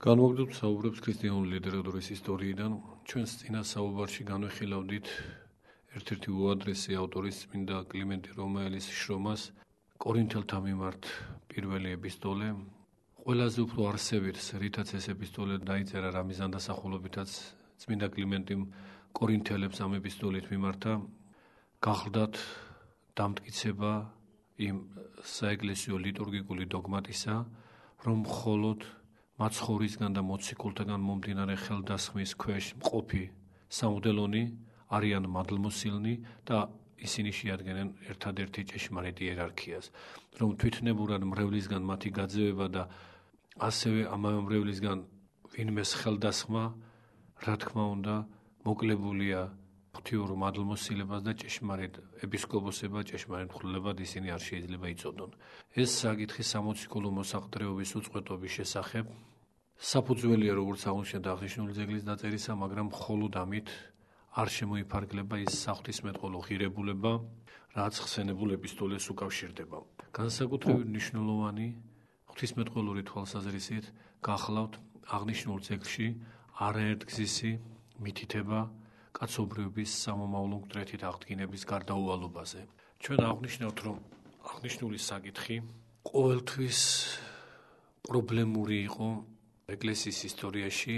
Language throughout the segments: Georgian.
განმოგდობთ საუბრებს ქრისტიანული ლიტერატურის ისტორიიდან. ჩვენს წინა საუბარში განვიხილავდით ერთ-ერთი უადრესი ავტორის წმინდა კლიმენტი რომაელის შრომას კორინთელთა მიმართ პირველი ეპისტოლე. ყველაზე უფრო არსებითს, რითაც ეს ეპისტოლე დაიწერა, რა მიზანდასახულობითაც წმინდა კლიმენტიმ კორინთელებს ამ ეპისტოლით მიმართა, გახლდათ დამტკიცება იმ საეკლესიო ლიტურგიკული დოგმატისა, რომ მხოლოდ მაცხოვრისგან და მოციქულთაგან მომდინარე ხელდასხმის ქვეშ მყოფი სამღვდელონი არიან მადლმოსილნი და ისინი შეადგენენ ერთადერთი ჭეშმარიტ იერარქიას, რომ თვითნებურად მრევლისგან მათი გაძევება და ასევე ამავე მრევლისგან ვინმეს ხელდასხმა, რა თქმა უნდა, მოკლებულია ღვთიურ მადლმოსილებას და ჭეშმარიტ ეპისკოპოსება, ჭეშმარიტ მღვდლებად ისინი არ შეიძლება იწოდონ. ეს საკითხი სამოციქულო მოსაყდრეობის უწყვეტობის შესახებ საფუძველია, როგორც აღნიშნეთ აღნიშნული ძეგლის დაწერისა, მაგრამ მხოლოდ ამით არ შემოიფარგლება ის საღვთისმეტყველო ღირებულება, რაც ხსენებულ ეპისტოლეს უკავშირდება. განსაკუთრებით მნიშვნელოვანი ღვთისმეტყველური თვალსაზრისით გახლავთ აღნიშნულ ძეგლში არაერთგზისი მითითება კაცობრიობის სამომავლო მკვდრეთით აღდგინების გარდაუვალობაზე. ჩვენ აღნიშნავთ, რომ აღნიშნული საკითხი ყოველთვის პრობლემური იყო ეკლესიის ისტორიაში,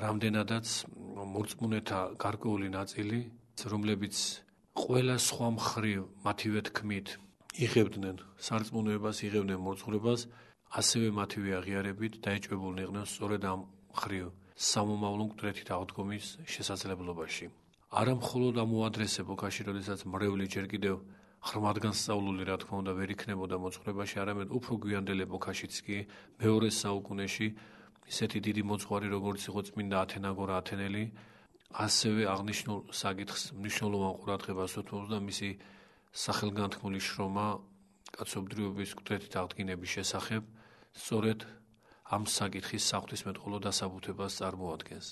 რამდენადაც მორწმუნეთა გარკვეული ნაწილი, რომლებიც ყველა სხვა მხრივ მათივე თქმით იღებდნენ სარწმუნოებას, იღებდნენ მორწმუნებას, ასევე მათივე აღიარებით დაეჭვებულნი სწორედ ამ მხრივ სამომავლო მკვდრეთით აღდგომის შესაძლებლობაში. არა მხოლოდ ამ უადრეს ეპოქაში, როდესაც მრევლი ჯერ კიდევ ღრმად განსწავლული, რა თქმა უნდა, ვერ იქნებოდა მოძღვრებაში, არამედ უფრო გვიანდელ ეპოქაშიც კი, მეორე საუკუნეში, ისეთი დიდი მოძღვარი, როგორც იყო წმინდა ათენაგორა ათენელი, ასევე აღნიშნულ საკითხს მნიშვნელოვან ყურადღებას უთმობს და მისი სახელგანთქმული შრომა კაცობრიობის მკვდრეთით აღდგინების შესახებ სწორედ ამ საკითხის საღვთისმეტყველო დასაბუთებას წარმოადგენს.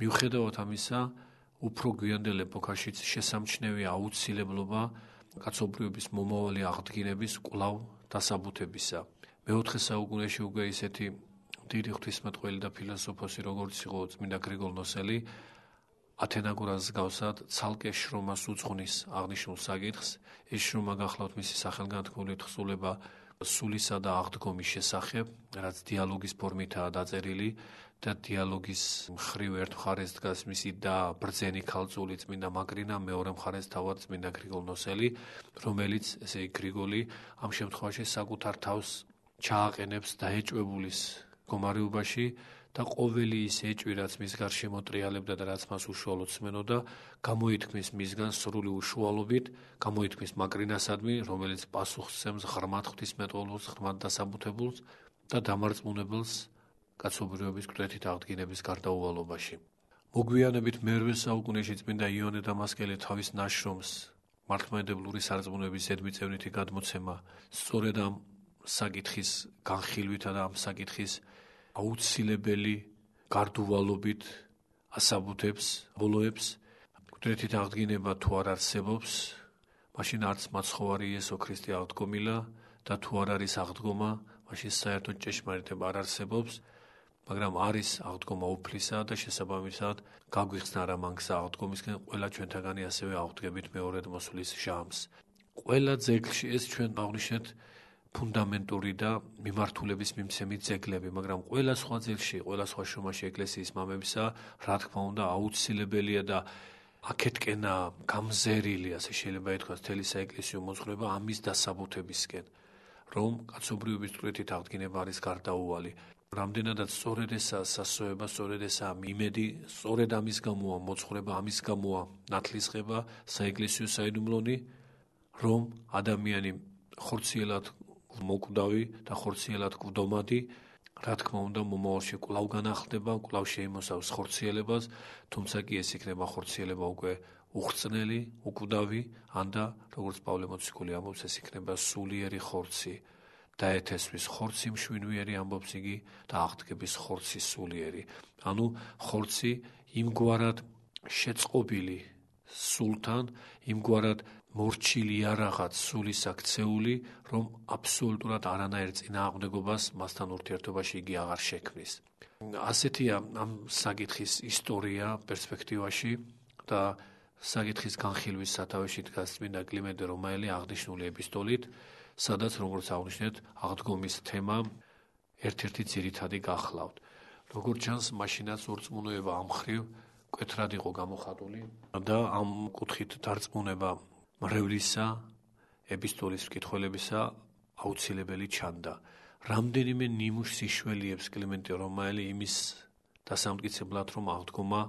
მიუხედავად ამისა, უფრო გვიანდელ ეპოქაშიც შესამჩნევია აუცილებლობა კაცობრიობის მომავალი აღდგინების კვლავ დასაბუთებისა. მეოთხე საუკუნეში უკვე ისეთი დიდი ღვთისმეტყველი და ფილოსოფოსი, როგორც იყო წმინდა გრიგოლ ნოსელი, ათენაგორას მსგავსად ცალკე შრომას უძღვნის აღნიშნულ საკითხს. ეს შრომა გახლავთ მისი სახელგანთქმული თხზულება სულისა და აღდგომის შესახებ, რაც დიალოგის ფორმითაა დაწერილი და დიალოგის მხრივ ერთ მხარეს დგას მისი და ბრძენი ქალწული წმინდა მაკრინა, მეორე მხარეს თავად წმინდა გრიგოლ ნოსელი, რომელიც, ესე იგი გრიგოლი, ამ შემთხვევაში საკუთარ თავს ჩააყენებს დაეჭვებულის მდგომარეობაში და ყოველი ის ეჭვი, რაც მის გარშემო ტრიალებდა და რაც მას უშუალოდ სმენოდა, გამოითქმის მისგან სრული უშუალობით, გამოითქმის მაკრინასადმი, რომელიც პასუხს სცემს ღრმად ღვთისმეტყველოს, ღრმად დასაბუთებულს და დამარწმუნებელს კაცობრიობის მკვდრეთით აღდგინების გარდაუვალობაში. მოგვიანებით მერვე საუკუნეში წმინდა იონე დამასკელი თავის ნაშრომს მართლმადიდებლური სარწმუნოების ზედმიწევნითი გადმოცემა სწორედ ამ საკითხის განხილვითა და ამ საკითხის აუცილებელი გარდუვალობით ასაბუთებს, ბოლოებს, მკვდრეთით აღდგინება თუ არ არსებობს, მაშინ არც მაცხოვარი იესო ქრისტე აღდგომილა და თუ არ არის აღდგომა, მაშინ საერთოდ ჭეშმარიტება არ არსებობს, მაგრამ არის აღდგომა უფლისა და შესაბამისად გაგვიხსნა რა მანგსა აღდგომისკენ ყველა ჩვენთაგანი ასევე აღდგებით მეორედ მოსვლის ჟამს. ყველა ძეგლში ეს ჩვენ აღნიშნეთ ფუნდამენტური და მიმართულების მიმცემი ძეგლები, მაგრამ ყველა სხვა ძეგლში, ყველა სხვა შრომაში ეკლესიის მამებისა, რა თქმა უნდა, აუცილებელია და აქეთკენა გამზერილი, ასე შეიძლება ითქვას, მთელი საეკლესიო მოძღვრება ამის დასაბუთებისკენ, რომ კაცობრიობის მკვდრეთით აღდგინება არის გარდაუვალი. რამდენადაც სწორედ ესაა სასწორება, სწორედ ესაა იმედი, სწორედ ამის გამოა მოძღვრება, ამის გამოა ნათლისღება, საეკლესიო საიდუმლონი, რომ ადამიანი ხორციელად მოკვდავი და ხორციელად გვდომადი, რა თქმა უნდა, მომავალში კვლავ განახლდება, კვლავ შეიმოსავს ხორციელებას, თუმცა კი ეს იქნება ხორციელება უკვე უხრწნელი, უკვდავი, ან და როგორც პავლე მოციქული ამბობს, ეს იქნება სულიერი ხორცი. დაეთესვის ხორცი მშვინვიერი ამბობს იგი და აღდგების ხორცი სულიერი. ანუ ხორცი იმგვარად შეწყობილი სულთან, იმგვარად მორჩილი არაღაც სულისა ქცეული, რომ აბსოლუტურად არანაირ წინააღმდეგობას მასთან ურთიერთობაში იგი აღარ შექმნის. ასეთია ამ საკითხის ისტორია პერსპექტივაში და საკითხის განხილვის სათავეში დგას წმინდა კლიმენტე რომაელი აღნიშნული ეპისტოლით, სადაც როგორც აღნიშნეთ, აღდგომის თემა ერთ-ერთი ძირითადი გახლავთ. როგორც ჩანს, მაშინაც ორწმუნოება ამ მხრივ მკვეთრად იყო გამოხატული და ამ კუთხით დარწმუნება მრევლისა ეპისტოლის მკითხველებისა აუცილებელი ჩანდა. რამდენიმე ნიმუშს იშველიებს კლიმენტე რომაელი იმის დასამტკიცებლად, რომ აღდგომა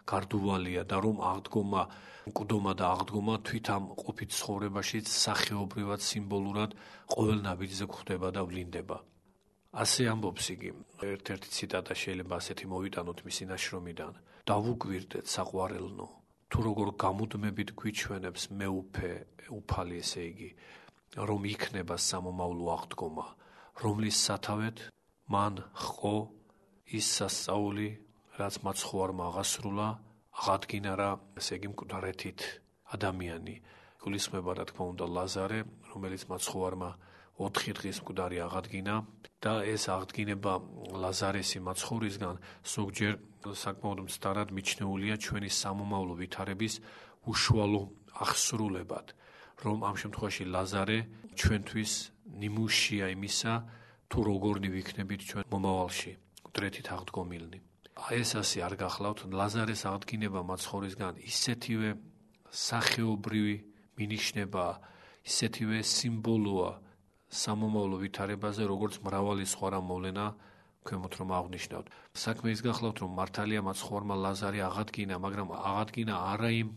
გარდუვალია და რომ აღდგომა, მკვდომა და აღდგომა თვით ამ ყოფით ცხოვრებაშიც სახეობრივად, სიმბოლურად ყოველ ნაბიჯზე გვხვდება და ვლინდება. ასე ამბობს იგი, ერთ-ერთი ციტატა შეიძლება ასეთი მოვიტანოთ მისი ნაშრომიდან. დავუკვირდეთ საყვარელნო, თუ როგორ გამუდმებით გვიჩვენებს მეუფე, უფალი ესე იგი, რომ იქნება სამომავლო აღდგომა, რომლის სათავედ მან ჰყო ის სასწაული, რაც მაცხოვარმა აღასრულა, აღადგინა რა, ესე იგი მკვდარეთით ადამიანი. გულისხმება რა თქმა უნდა ლაზარე, რომელიც მაცხოვარმა 4 დღის მკვდარი აღადგინა და ეს აღდგინება ლაზარესი მაცხოვრისგან ზოგჯერ საკმაოდ მცდარად მიჩნეულია ჩვენი სამომავლო ვითარების უშუალო აღსრულებად, რომ ამ შემთხვევაში ლაზარე ჩვენთვის ნიმუშია იმისა, თუ როგორნი ვიქნებით ჩვენ მომავალში, მკვდრეთით აღდგომილნი. ეს ასე არ გახლავთ, ლაზარეს აღდგინება მაცხოვრისგან ისეთივე სახეობრივი მინიშნებაა, ისეთივე სიმბოლოა სამომავლო ვითარებაზე, როგორც მრავალი სხვა რამ მოვლენა ქვემოთ რომ აღნიშნავთ. საქმე ის გახლავთ, რომ მართალია მაცხოვარმა ლაზარე აღადგინა, მაგრამ აღადგინა არა იმ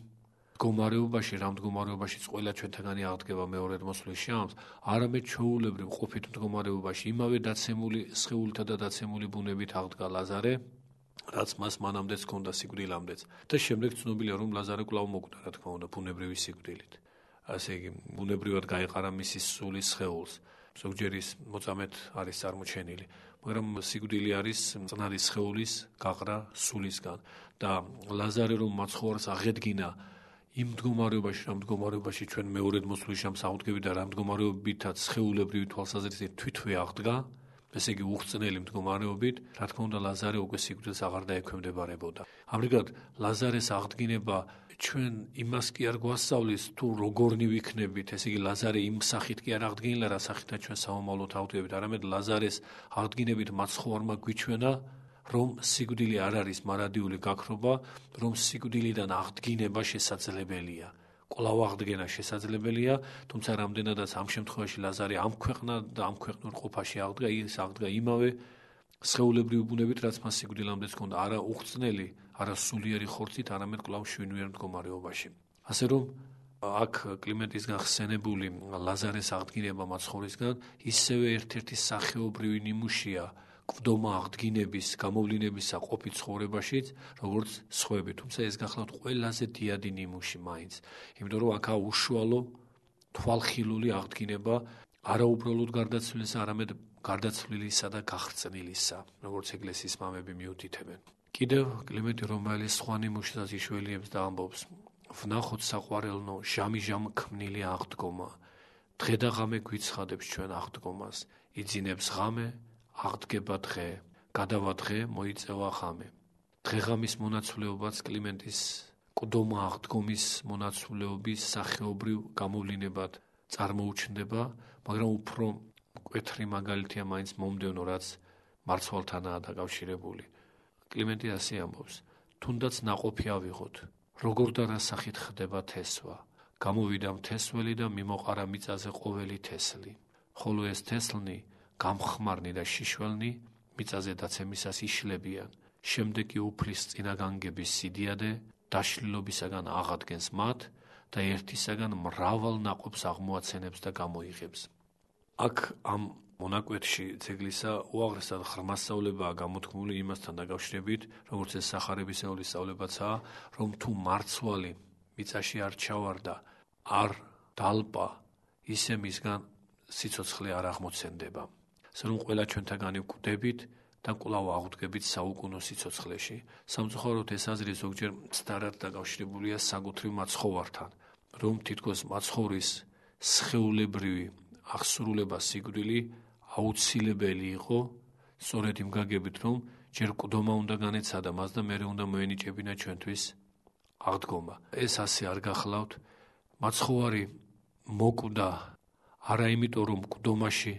მდგომარეობაში, რა მდგომარეობაშიც ყველა ჩვენთაგანი აღდგება მეორედ მოსვლის შამს, არამედ ჩვეულებრივ ყოფით მდგომარეობაში, იმავე დაცემული სხეულთა და დაცემული ბუნებით აღდგა ლაზარე, რაც მას მანამდეც ჰქონდა სიკვდილამდეც. და შემდეგ ცნობილია, რომ ლაზარე კვლავ მოკვდა, რა თქმა უნდა, ბუნებრივი სიკვდილით. ასე იგი, ბუნებრივად გაეყარა მისი სულის სხეულს. ზოგჯერ ის მოწამედ არის წარმოჩენილი, მაგრამ სიკვდილი არის მწნარი სხეულის გაყრა სულისგან და ლაზარე რომ მაცხოვარს აღედგინა იმ მდგომარეობაში, რა მდგომარეობაში ჩვენ მეორედ მოსვლის შამს აღდგებით და რა მდგომარეობითაც სხეულებრივი თვალსაზრისით თვითვე აღდგა, ესე იგი უხრწნელი მდგომარეობით, რა თქმა უნდა ლაზარე უკვე სიკვდილს აღარ დაექვემდებარებოდა. ამრიგად ლაზარეს აღდგინება ჩვენ იმას კი არ გვასწავლის, თუ როგორნი ვიქნებით, ესე იგი ლაზარე იმ სახით კი არ აღდგენილა, რა სახითაც ჩვენ სამომავლოდ ავდგებით, არამედ ლაზარეს აღდგინებით მაცხოვარმა გვიჩვენა, რომ სიკვდილი არ არის მარადიული გაქრობა, რომ სიკვდილიდან აღდგინება შესაძლებელია. კვლავ აღდგენა შესაძლებელია, თუმცა რამდენადაც ამ შემთხვევაში ლაზარე ამ ქვეყნა და ამ ქვეყნურ ყოფაში აღდგა, ის აღდგა იმავე სხეულებრივი ბუნებით, რაც მას სიკვდილამდეც ჰქონდა, არა უხრწნელი, არა სულიერი ხორცით, არამედ კვლავ შვინვიერ მდგომარეობაში. ასე რომ აქ კლიმენტისგან ხსენებული ლაზარეს აღდგინება მაცხოვრისგან ისევე ერთ-ერთი სახეობრივი ნიმუშია კვდომა აღდგინების, გამოვლინებისა ყოფით ცხოვრებაშიც, როგორც სხვები, თუმცა ეს გახლავთ ყველაზე დიადი ნიმუში მაინც, იმიტომ რომ აქაა უშუალო თვალხილული აღდგინება არა უბრალოდ გარდაცვლილისა, არამედ გარდაცვლილისა და გახრწნილისა, როგორც ეკლესიის მამები მიუთითებენ. კიდევ კლიმენტე რომაელის სხვა ნიმუშსაც იშველიებს და ამბობს: ვნახოთ საყვარელნო, ჟამიჟამ ქმნილი აღდგომა, დღე და ღამე გვიცხადებს ჩვენ აღდგომას, იძინებს ღამე, აღდგება დღე, გადავა დღე, მოიწევა ღამე. დღეღამის მონაცვლეობაც კლიმენტის კვდომა აღდგომის მონაცვლეობის სახეობრივ გამოვლინებად წარმოუჩნდება, მაგრამ უფრო მკვეთრი მაგალითია მაინც მომდევნო, რაც მარცვალთანაა დაკავშირებული. კლიმენტე ასე ამბობს: თუნდაც ნაყოფი ავიღოთ, როგორ და რა სახით ხდება თესვა. გამოვიდა მთესველი და მიმოყარა მიწაზე ყოველი თესლი, ხოლო ეს თესლნი გამხმარნი და შიშველნი მიწაზე დაცემისას იშლებიან, შემდეგ კი უფლის წინაგანგების სიდიადე დაშლილობისაგან აღადგენს მათ და ერთისაგან მრავალ ნაყოფს აღმოაცენებს და გამოიღებს. აქ ამ მონაკვეთში ძეგლისა უაღრესად ღრმა სწავლებაა გამოთქმული იმასთან დაკავშირებით, როგორც ეს სახარებისეული სწავლებაცაა, რომ თუ მარცვალი მიწაში არ ჩავარდა, არ დალპა, ისე მისგან სიცოცხლე არ აღმოცენდება. ასე რომ ყველა ჩვენთაგანი ვკვდებით და კვლავ აღდგებით საუკუნო სიცოცხლეში. სამწუხაროდ ეს აზრი ზოგჯერ მცდარად დაკავშირებულია საკუთრივ მაცხოვართან, რომ თითქოს მაცხოვრის სხეულებრივი აღსრულება სიკვდილი აუცილებელი იყო, სწორედ იმ გაგებით, რომ ჯერ მკვდომა უნდა განეცადა მას და მერე უნდა მოენიჭებინა ჩვენთვის აღდგომა. ეს ასე არ გახლავთ. მაცხოვარი მოკვდა არა იმიტომ, რომ მკვდომაში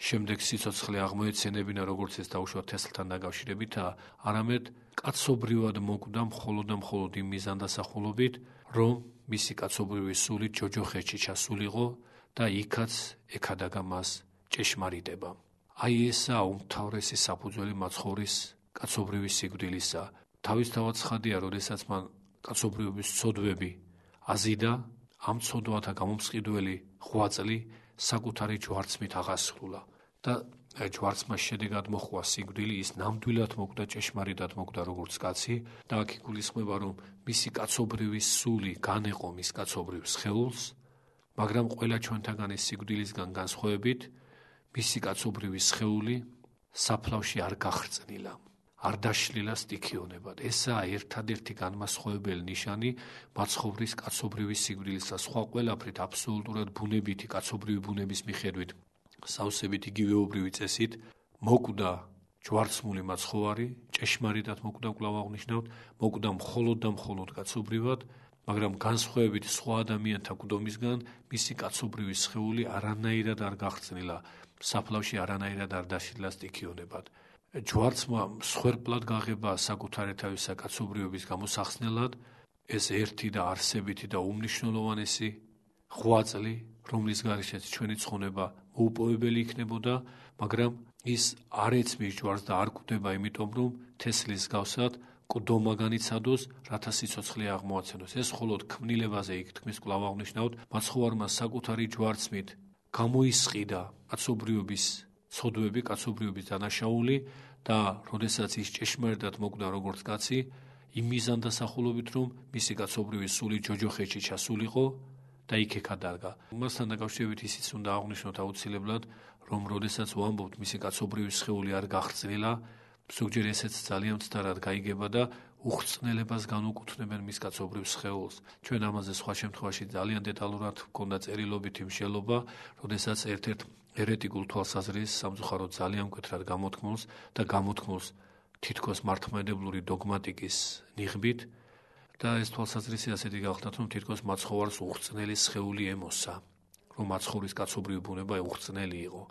შემდეგ სიცოცხლე აღმოეცენებინა, როგორც ეს დაუშვათ თესლთან დაკავშირებითაა, არამედ კაცობრიად მოკვდა მხოლოდ და მხოლოდ იმ მიზანდასახულობით, რომ მისი კაცობრიობის სული ჯოჯოხეთში ჩასულიყო და იქაც ექადაგა მას ჭეშმარიტება. აი ესაა უმთავრესი საფუძველი მაცხოვრის კაცობრიობის სიკვდილისა. თავისთავად ცხადია, როდესაც მან კაცობრიობის ცოდვები აზიდა, ამ ცოდვათა გამომსყიდველი ღვაწლი საკუთარი ჯვარცმით აღასრულა და ჯვარცმას შედეგად მოხდა სიკვდილი, ის ნამდვილად მოკვდა, ჭეშმარიტად მოკვდა როგორც კაცი და აქ იგულისხმება, რომ მისი კაცობრიობის სული განეყო მის კაცობრიულ სხეულს, მაგრამ ყველა ჩვენთაგანის სიკვდილისგან განსხვავებით მისი კაცობრიობის სხეული საფლავში არ გახრწნილა, არ დაშლილა სტიქიონებად. ესაა ერთადერთი განმასხვავებელი ნიშანი მაცხოვრის კაცობრიობის სიკვდილისა. სხვა ყველაფრით აბსოლუტურად ბუნებითი კაცობრივი ბუნების მიხედვით სავსებით იგივეობრივი წესით მოკვდა ჯვარცმული მაცხოვარი, ჭეშმარიტად მოკვდა, კვლავ აღნიშნავთ, მოკვდა მხოლოდ და მხოლოდ კაცობრივად, მაგრამ განსხვავებით სხვა ადამიანთა მკვდომისგან მისი კაცობრივი სხეული არანაირად არ გახრწნილა, საფლავში არანაირად არ დაშლილა სტიქიონებად. ჯვარცმა მსხვერპლად გაღება საკუთარი თავისა კაცობრიობის გამოსახსნელად, ეს ერთი და არსებითი და უმნიშვნელოვანესი ღვაწლი, რომლის გარეშეც ჩვენი ცხონება მოუპოვებელი იქნებოდა, მაგრამ ის არ ეცმის ჯვარს და არ კვდება, იმიტომ რომ თესლის გავსად მკვდომა განიცადოს, რათა სიცოცხლე აღმოაცენოს. ეს მხოლოდ ქმნილებაზე იგთქმის, კვლავ აღნიშნავთ, მაცხოვარმა საკუთარი ჯვარცმით გამოისყიდა კაცობრიობის ცოდვები, კაცობრიობის დანაშაული და როდესაც ის ჭეშმარიტად მოკვდა როგორც კაცი, იმ მიზანდასახულობით, რომ მისი კაცობრიობის სული ჯოჯოხეთში ჩასულიყო და იქ ეკადარგა. მასთან დაკავშირებით ისიც უნდა აღვნიშნოთ აუცილებლად, რომ როდესაც ვამბობთ მისი კაცობრიობის სხეული არ გახრწნილა, ზოგჯერ ესეც ძალიან მცდარად გაიგება და უხრწნელებას განუკუთვნებენ მის კაცობრიულ სხეულს. ჩვენ ამაზე სხვა შემთხვევაში ძალიან დეტალურად გვქონდა წერილობითი მსჯელობა, როდესაც ერთ-ერთ ერეტიკულ თვალსაზრისს სამწუხაროდ ძალიან მკვეთრად გამოთქმულს და გამოთქმულს თითქოს მართლმადიდებლური დოგმატიკის ნიღბით და ეს თვალსაზრისი ასეთი გახლდათ, რომ თითქოს მაცხოვარს უხრწნელი სხეული ემოსა, რომ მაცხოვრის კაცობრიო ბუნება უხრწნელი იყო.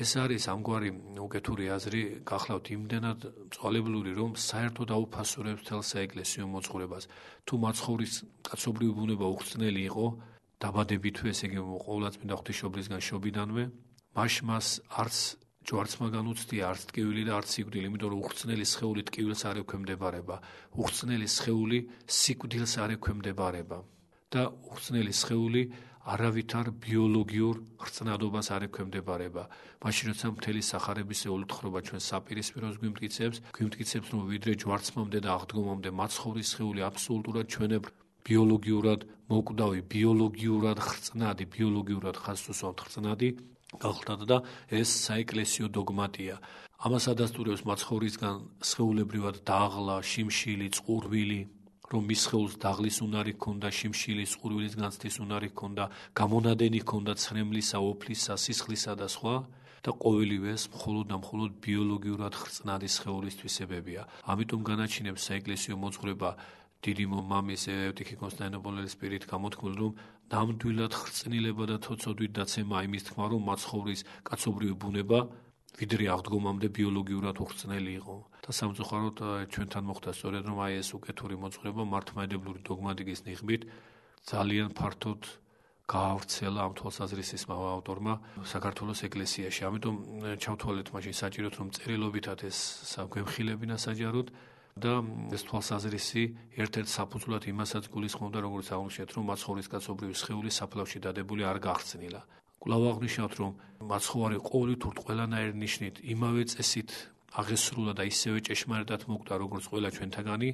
ეს არის ამგვარი უკეთური აზრი გახლავთ იმდენად მწვალებლური, რომ საერთოდ აუფასურებს მთელ საეკლესიო მოძღვრებას. თუ მაცხოვრის კაცობრიო ბუნება უხრწნელი იყო, დაბადებითვე, ესე იგი ყოვლადწმინდა ღვთისმშობლისგან შობიდანვე, მას არც ჯვარცმა განუცდია, არც ტკივილი და არც სიკვდილი, იმიტომ რომ უხრწნელი სხეული ტკივილს არ ექვემდებარება, უხრწნელი სხეული სიკვდილს არ ექვემდებარება და უხრწნელი სხეული არავითარ ბიოლოგიურ ხრწნადობას არ ექვემდებარება. მაშინ როცა მთელი სახარებისეული თხრობა ჩვენ საპირისპიროს გვიმტკიცებს, რომ ვიდრე ჯვარცმამდე და აღდგომამდე მაცხოვრის სხეული აბსოლუტურად ჩვენებრივ ბიოლოგიურად მოკვდავი, ბიოლოგიურად ხრწნადი, ბიოლოგიურად ხაზთუსავთ ხრწნადი გახლდათ და ეს საეკლესიო დოგმატია. ამას ადასტურებს მაცხოვრისგან სხეულებრივად დაღლა, შიმშილი, წყურვილი, რომ მის სხეულს დაღლის უნარი ჰქონდა, შიმშილის, წყურვილის განცდის უნარი ჰქონდა, გამონადენი ჰქონდა ცრემლისა, ოფლისა, სისხლისა და სხვა და ყოველივე ეს მხოლოდ და მხოლოდ ბიოლოგიურად ხრწნადი სხეულისთვისებებია. ამიტომ განაჩინებს საეკლესიო მოძღვრება დიდი მამის ევტიქი კონსტანტინოპოლის პირით გამოთქმულ, რომ ნამდვილად ხრწნილება და თოცოდვით დაცემა იმის თქმა, რომ მაცხოვრის კაცობრიო ბუნება ვიდრე აღდგომამდე ბიოლოგიურად უხრწნელი იყო. და სამწუხაროდ ჩვენთან მოხდა სწორედ, რომ აი ეს უკეთური მოძღვრება მართლმადიდებლური დოგმატიკის ნიღბით ძალიან ფართოდ გაავრცელა ამ თვალსაზრისის ავტორმა საქართველოს ეკლესიაში. ამიტომ ჩავთვალეთ მაშინ საჭიროდ, რომ წერილობითად ეს გვემხილებინა საჯაროდ და ეს თვალსაზრისი ერთ-ერთ საფუძვლად იმასაც გულისხმობდა, როგორც აღნიშნეთ, რომ მაცხოვრის კაცობრიობის სხეული საფლავში დადებული არ გახრწნილა. კვლავ აღნიშნავთ, რომ მაცხოვარი ყოველთურთ ყველანაირი ნიშნით იმავე წესით აღესრულა და ისევე ჭეშმარიტად მოკვდა, როგორც ყველა ჩვენთაგანი,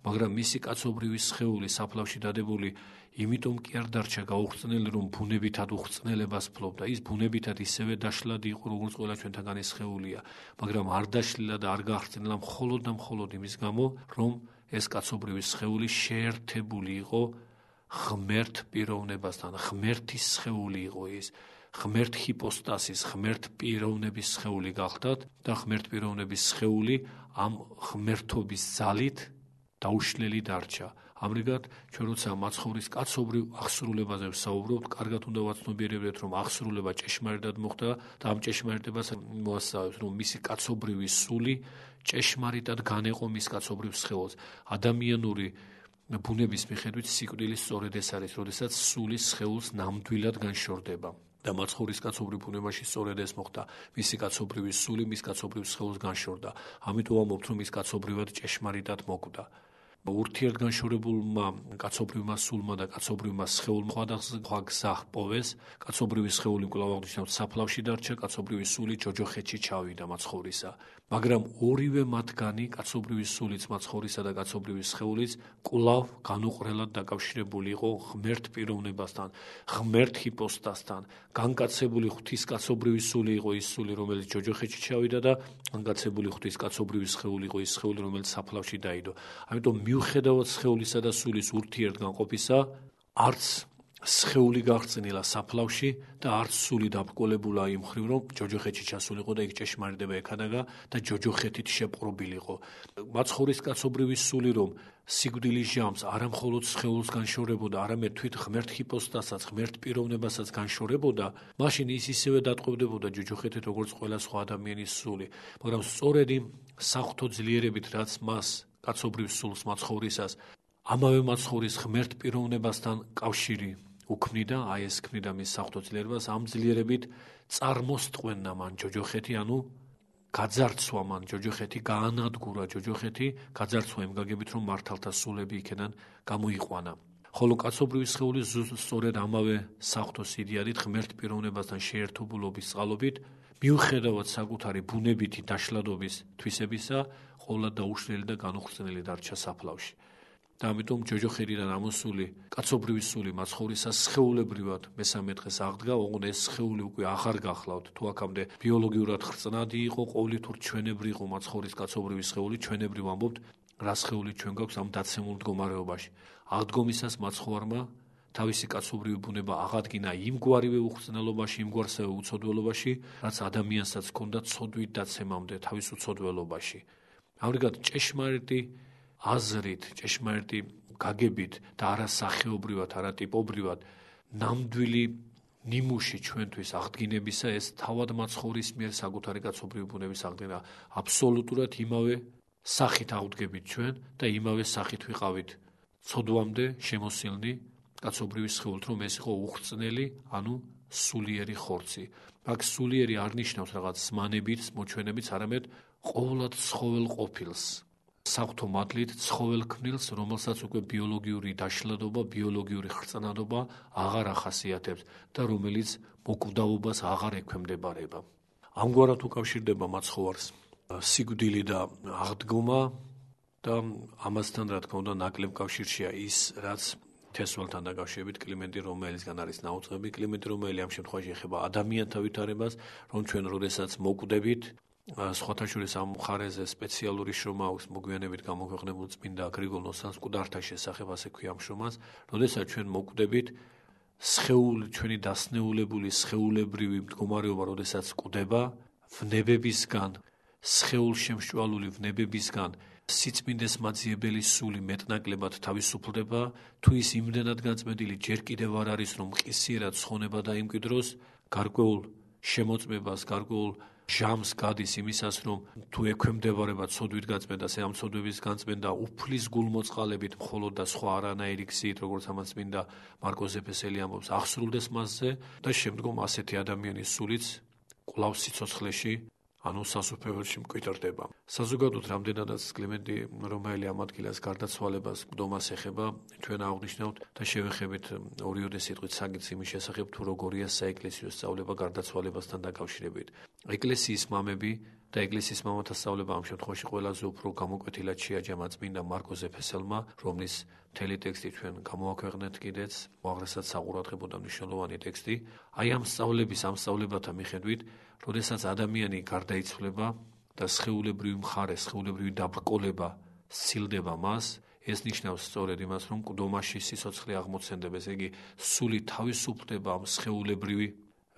მაგრამ მისი კაცობრიობის სხეული საფლავში დადებული იმიტომ კი არ დარჩა გაუხრწნელი, რომ ბუნებითად უხრწნელებას ფლობდა. ის ბუნებითად ისევე დაშლადი იყო, როგორც ყველა ჩვენთაგანი სხეულია, მაგრამ არ დაშლილა და არ გახრწნილა მხოლოდ და მხოლოდ იმის გამო, რომ ეს კაცობრიობის სხეული შეერთებული იყო ღმერთ პიროვნებასთან, ღმერთის სხეული იყო ის. ღმერთ ჰიპოსტასის, ღმერთ პიროვნების სხეული გახლდათ და ღმერთ პიროვნების სხეული ამ ღმერთობის ძალით დაუშლელი დარჩა. ამრიგად, ჩვენ როცა მაცხოვრის კაცობრივ აღსრულებაზე ვსაუბრობთ, კარგად უნდა ვაცნობიერებდეთ, რომ აღსრულება ჭეშმარიტად მოხდა და ამ ჭეშმარიტებას მოასწავებს, რომ მისი კაცობრივი სული ჭეშმარიტად განეყო მის კაცობრივ სხეულს. ადამიანური ბუნების მიხედვით სიკვდილი სწორედ ეს არის, როდესაც სული სხეულს ნამდვილად განშორდება. და მაცხოვრის კაცობრივ ბუნებაში სწორედ ეს მოხდა. მისი კაცობრივი სული მის კაცობრივ სხეულს განშორდა. ამიტომ ამბობთ, რომ ის კაცობრივად ჭეშმარიტად მოკვდა. ურთიერთგანშორებულმა კაცობრივმა სულმა და კაცობრივმა სხეულმა სხვადასხვა გზა ჰპოვეს. კაცობრივი სხეული კვლავ აღნიშნავთ საფლავში დარჩა, კაცობრივი სული ჯოჯოხეთში ჩავიდა მაცხოვრისა. მაგრამ ორივე მათგანი, კაცობრივი სულიც მაცხოვრისა და კაცობრივი სხეულიც, კვლავ განუყრელად დაკავშირებული იყო ღმერთ პიროვნებასთან, ღმერთ ჰიპოსტასთან. განკაცებული ღვთის კაცობრივი სული იყო ის სული, რომელიც ჯოჯოხეთში ჩავიდა და განკაცებული ღვთის კაცობრივი სხეული იყო ის სხეული, რომელიც საფლავში დაიდო. ამიტომ მიუხედავად სხეულისა და სულის ურთიერთგანყოფისა, არც სხეული გაღწნილა საფლავში და არც სული დაბრკოლებულა იმ მხრივ, რომ ჯოჯოხეთში ჩასულიყო და იქ ჭეშმარიტება ექადაგა და ჯოჯოხეთით შეპყრობილიყო. მაცხოვრის კაცობრივი სული, რომ სიკვდილის ჟამს არა მხოლოდ სხეულს განშორებოდა, არამედ თვით ღმერთ ჰიპოსტასაც, ღმერთ პიროვნებასაც განშორებოდა, მაშინ ის ისევე დატყვევდებოდა ჯოჯოხეთით, როგორც ყველა სხვა ადამიანის სული. მაგრამ სწორედ იმ საღვთო ძლიერებით, რაც მას კაცობრივ სულს მაცხოვრისას ამავე მაცხოვრის ღმერთ პიროვნებასთან კავშირი უქმნიდა, აი ეს ქმნიდა მის საღვთო ძლიერებას, ამ ძლიერებით წარმოსტყვენა მან ჯოჯოხეთი, ანუ გაძარცვა მან ჯოჯოხეთი, გაანადგურა ჯოჯოხეთი, გაძარცვა იმ გაგებით, რომ მართალთა სულები იქიდან გამოიყვანა. ხოლო კაცობრივი სხეული სწორედ ამავე საღვთო სიდიადით ღმერთ პიროვნებასთან შეერთობულობის წყალობით, მიუხედავად საკუთარი ბუნებითი დაშლადობის თვისებისა, ყოლა დაუშლელი და განუხრწნელი დარჩა საფლავში. და ამიტომ ჯოჯოხეთიდან ამოსული კაცობრივი სული მაცხოვრისას სხეულებრივად მესამე დღეს აღდგა, ოღონდ ეს სხეული უკვე აღარ გახლავთ, თუ აქამდე ბიოლოგიურად ხრწნადი იყო, ყოვლითურ ჩვენებრი იყო მაცხოვრის კაცობრივი სხეული, ჩვენებრივ ამბობთ, რა სხეული ჩვენ გვაქვს ამ დაცემულ მდგომარეობაში. აღდგომისას მაცხოვარმა თავისი კაცობრივი ბუნება აღადგინა იმგვარივე უხრწნელობაში, იმგვარსავე უცოდველობაში, რაც ადამიანსაც ჰქონდა ცოდვით დაცემამდე თავის უცოდველობაში. ამრიგად ჭეშმარიტი აზრით, ჭეშმარიტი გაგებით და არა სახეობრივად, არა ტიპობრივად ნამდვილი ნიმუში ჩვენთვის აღდგინებისა ეს თავად მაცხოვრის მიერ საკუთარი კაცობრივი ბუნების აღდგენა. აბსოლუტურად იმავე სახით აღდგებით ჩვენ და იმავე სახით ვიყავით ცოდვამდე შემოსილნი კაცობრივი სხეულით, რომ ეს იყო უხრწნელი, ანუ სულიერი ხორცი. აქ სულიერი არ ნიშნავს რაღაც ზმანებით, მოჩვენებით, არამედ ყოვლად ცხოველ ყოფილს. საღვთო მადლით ცხოველ ქმნილს, რომელსაც უკვე ბიოლოგიური დაშლადობა, ბიოლოგიური ხრწნადობა აღარ ახასიათებს და რომელიც მოკვდავობას აღარ ექვემდებარება. ამგვარად უკავშირდება მაცხოვარს სიკვდილი და აღდგომა და ამასთან რა თქმა უნდა ნაკლებ კავშირშია ის, რაც თესვალთან დაკავშირებით კლიმენტი რომელისგან არის ნაუწყები. კლიმენტი რომელი ამ შემთხვევაში ეხება ადამიანთა ვითარებას, რომ ჩვენ როდესაც მოკვდებით, სხვათა შორის ამ მხარეზე სპეციალური შრომა აქვს მოგვიანებით გამოქვეყნებული წმინდა გრიგოლ ნოსანის მკვდართა შესახებ, ასე ქვია ამ შრომას, როდესაც ჩვენ მოკვდებით, სხეული ჩვენი დასნეულებული სხეულებრივი მდგომარეობა, როდესაც კვდება, ვნებებისგან, სხეულშემსჭვალული ვნებებისგან სიწმინდეს მაძიებელი სული მეტნაკლებად თავისუფლდება, თუ ის იმდენად განწმენდილი ჯერ კიდევ არ არის, რომ მყისიერად ცხონება დაიმკვიდროს, გარკვეულ შემოწმებას, გარკვეულ ჟამს გადის იმისას, რომ თუ ექვემდებარება ცოდვით გაწმენდას, ამ ცოდვების განწმენდა უფლის გულმოწყალებით მხოლოდ და სხვა არანაირი გზით, როგორც ამას წმინდა მარკოზ ეფესელი ამბობს, აღსრულდეს მასზე და შემდგომ ასეთი ადამიანის სულიც კვლავ სიცოცხლეში, ანუ სასუფეველში მკვიდრდება. საზოგადოდ რამდენადაც კლიმენტი რომაელი ამ ადგილას გარდაცვალებას მდგომას ეხება, ჩვენ აღნიშნავთ და შევეხებით ორიოდე სიტყვით საგიც იმის შესახებ, თუ როგორია საეკლესიო სწავლება გარდაცვალებასთან დაკავშირებით. ეკლესიის მამები და ეკლესიის მამათა სწავლება ამ შემთხვევაში ყველაზე უფრო გამოკვეთილად შეაჯამა წმინდა მარკოზ ეფესელმა, რომლის მთელი ტექსტი ჩვენ გამოაქვეყნეთ კიდეც, უაღრესად საყურადღებო და მნიშვნელოვანი ტექსტი. აი ამ სწავლებათა მიხედვით, როდესაც ადამიანი გარდაიცვლება და სხეულებრივი მხარე, სხეულებრივი დაბრკოლება სცილდება მას, ეს ნიშნავს სწორედ იმას, რომ მკვდომაში სიცოცხლე აღმოცენდება, ესე იგი სული თავისუფლდება ამ სხეულებრივი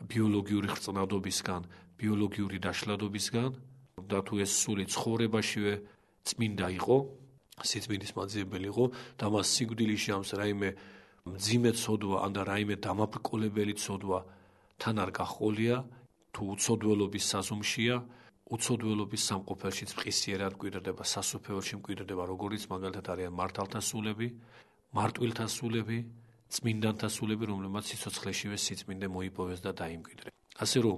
ბიოლოგიური ხრწნადობისგან, ბიოლოგიური დაშლადობისგან, და თუ ეს სული ცხოვრებაშივე წმინდა იყო, სიწმინდის მაძიებელი იყო და მას სიკვდილში ამს რაიმე მძიმე ცოდვა ან და რაიმე დამაბრკოლებელი ცოდვა თან არ გახოლია, თუ უცოდველობის საზომშია, უცოდველობის სამყოფელშიც მყისიერად მკვიდრდება, სასუფეველში მკვიდრდება, როგორც მაგალითად არიან მართალთა სულები, მარტვილთა სულები, წმინდანთა სულები, რომლებმაც სიცოცხლეშივე სიწმინდე მოიპოვეს და დაიმკვიდრეს. ასე რომ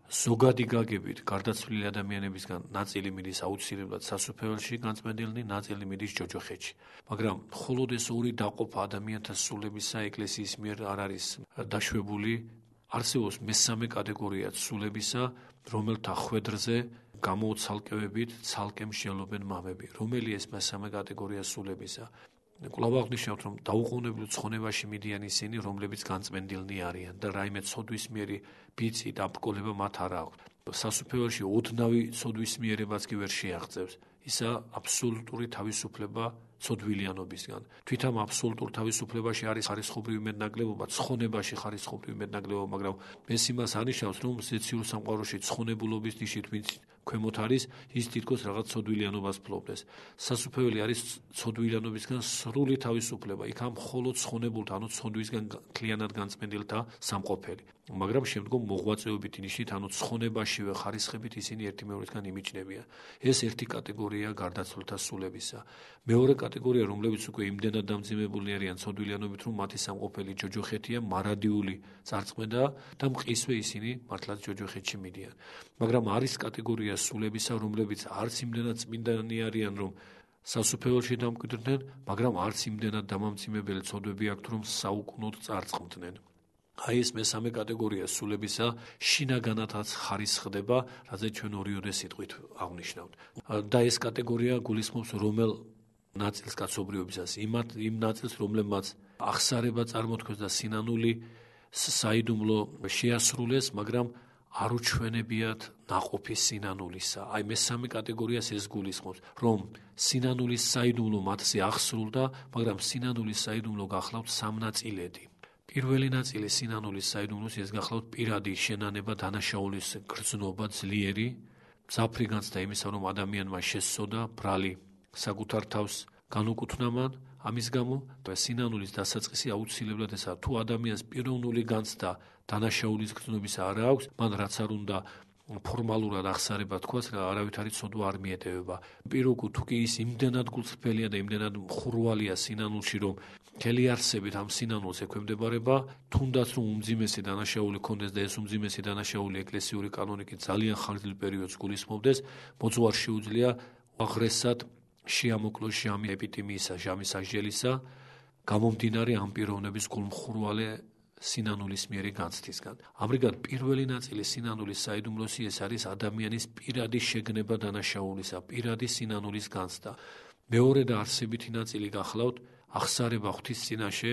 ზოგადი გაგებით გარდაცვლილი ადამიანებისგან ნაწილი მიდის აუცილებლად სასუფეველში განწმენდილნი, ნაწილი მიდის ჯოჯოხეთში. მაგრამ მხოლოდ ეს ორი დაყოფა ადამიანთა სულებისა ეკლესიის მიერ არ არის დაშვებული. არსებობს მესამე კატეგორია სულებისა, რომელთა ხვედრზე გამოუცალკევებით ცალკე მსჯელობენ მამები. რომელი ეს მესამე კატეგორია სულებისა? კვლავ აღნიშნავთ, რომ დაუყოვნებლივ ცხონებაში მიდიან ისინი, რომლებიც განწმენდილნი არიან და რაიმე ცოდვისმიერი ბიცი და ბრკოლება მათ არ აქვს. სასუფეველში ოდნავი ცოდვისმიერებაც კი ვერ შეაღწევს. ისა აბსოლუტური თავისუფლება ცოდვილიანობისგან. თვით ამ აბსოლუტურ თავისუფლებაში არის ხარისხობრივი მეტნაკლებობა, ცხონებაში ხარისხობრივი მეტნაკლებობა, მაგრამ ეს იმას ანიშნავს, რომ ზეციურ სამყაროში ცხონებულობის ნიშნით ვინც ქვემოთ არის, ის თითქოს რაღაც ცოდვილიანობას ფლობდეს. სასუფეველი არის ცოდვილიანობისგან სრული თავისუფლება. იქ ამ მხოლოდ ცხონებულთა, ანუ ცოდვისგან მთლიანად განწმენდილთა სამყოფელი. მაგრამ შემდგომ მოღვაწეობითი ნიშნით, ანუ ცხონებაშივე ხარისხებით ისინი ერთი მეორესგან იმიჯნებიან. ეს ერთი კატეგორია გარდაცვლილთა სულებისა. მეორე კატეგორია, რომლებიც უკვე იმდენად დამძიმებული არიან ცოდვილიანობით, რომ მათი სამყოფელი ჯოჯოხეთია, მარადიული წარწმედა და მყისვე ისინი მართლაც ჯოჯოხეთში მიდიან. მაგრამ არის კატეგორია სულებისა, რომლებიც არც იმდენად წმინდანი არიან, რომ სასუფეველში დამკვიდრდნენ, მაგრამ არც იმდენად დამამძიმებელი ცოდვები აქვთ, რომ საუკუნოდ წარწმდნენ. აი ეს მესამე კატეგორია სულებისა შინაგანათაც ხარისხდება, რადგან ჩვენ ორიოდე სიტყვით აღნიშნავთ. და ეს კატეგორია გულისხმობს რომელ ნაწილს კაცობრიობისას, იმ ნაწილს, რომლებმაც აღსარება წარმოთქვეს და სინანული საიდუმლო შეასრულეს, მაგრამ არ უჩვენებიათ ნაყოფი სინანულისა. აი მესამე კატეგორიას ეს გულისხმობს, რომ სინანულის საიდუმლო მათზე აღსრულდა, მაგრამ სინანულის საიდუმლო გახლავთ სამნაწილედი. პირველი ნაწილი სინანულის საიდუმლოს ეს გახლავთ პირადი შენანება, დანაშაულის გრძნობა, ძლიერი, მძაფრი განცდა იმისა, რომ ადამიანმა შესწოდა ბრალი საკუთარ თავს განუკუთვნა მან, ამის გამო სინანულის დასაწყისი აუცილებლად ესაა, თუ ადამიანს პიროვნული განცდა დანაშაულის გრძნობისა არ აქვს, მან რაც არ უნდა ფორმალურად აღსარება თქვას, რა არავითარი ცოდვა არ მიეტევება. პირუკუ თუ კი ის იმდენად გულწრფელია და იმდენად მხურვალია სინანულში, რომ მთელი არსებით ამ სინანულს ექვემდებარება, თუნდაც რომ უმძიმესი დანაშაული ქონდეს და ეს უმძიმესი დანაშაული ეკლესიური კანონიკით ძალიან ხანგრძლივ პერიოდს გულისხმობდეს, მოძღვარს შეუძლია უაღრესად შეამოკლოს ჟამი ეპიტიმიისა, ჟამის აღჯელისა, გამომდინარე ამ პიროვნების გულმხურვალე სინანულის მიერი განცდისგან. ამრიგად პირველი ნაწილი სინანულის საიდუმლოსი ეს არის ადამიანის პირადი შეგნება დანაშაულისა, პირადი სინანულის განცდა. მეორე და არსებითი ნაწილი გახლავთ აღსარება ღვთის წინაშე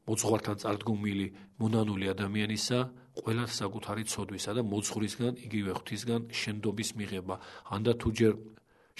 მოძღვართან წარდგომილი მონანული ადამიანისა, ყველა საკუთარი ცოდვისა და მოძღვრისგან, იგივე ღვთისგან შენდობის მიღება. ან და თუ ჯერ